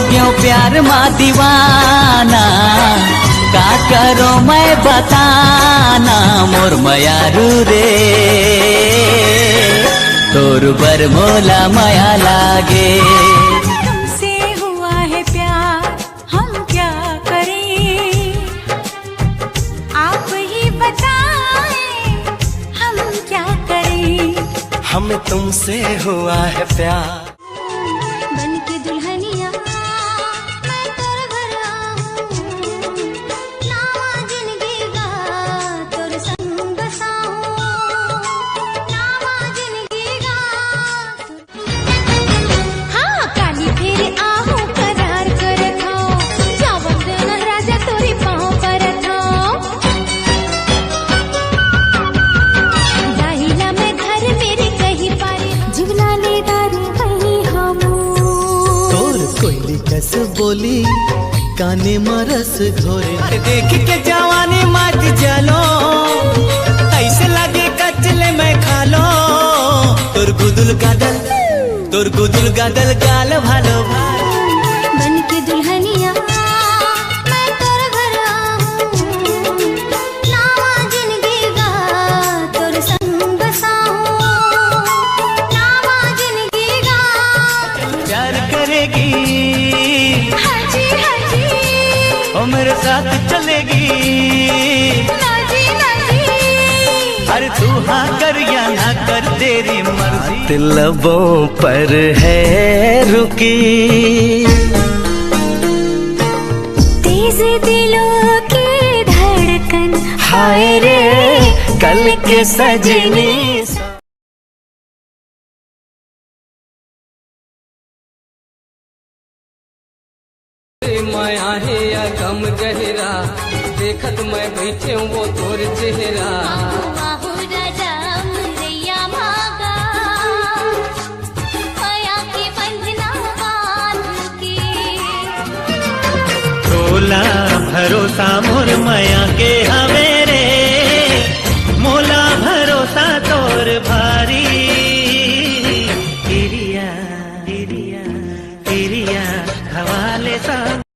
गयो प्यार मा दीवाना, का करो मैं बताना मोर मयारू रे, तोर बर मोला माया लागे। तुमसे हुआ है प्यार हम क्या करें, आप ही बताएं हम क्या करें। हमें तुमसे हुआ है प्यार, बन के दुल्हनिया मैं तोर घर आऊं, नावा जिंदगी का तोर संग बसाऊं, नावा जिंदगी का हाँ काली फेरे आहूं करार कर खाओ, जावन देना राजा तोरी पाँव पर थाओ। जाहिला मैं घर मेरे कहीं पारे, जुगला ले दारी वही हमू। तोर कोयली कैसे बोली काने मरस घोरे, अरे देख के जवानी मत जलो, ऐसे लगे कचले में खा लो, तोर गुदुल गादल गाल भालो भालो। बन के दुल्हनिया मैं तोर घर आऊं, नावा जिंदगी का तोर संग बसाऊं, नावा जिंदगी का। प्यार करेगी हाजी हाजी ओ मेरे साथ चलेगी, नाजी नाजी। अरे तू हाँ कर या ना कर तेरी मर्जी। दिल लबों पर है रुकी, तेज दिलों की धड़कन हाय रे कल के सजनी। माया है या गम गहरा, देखत मैं बैठे हूँ वो तोर चेहरा। आहू राजा मुरैया भागा, माया के बंधना बांध के। तोला भरोसा मोर माया के हवेरे, मोला भरोसा तोर भा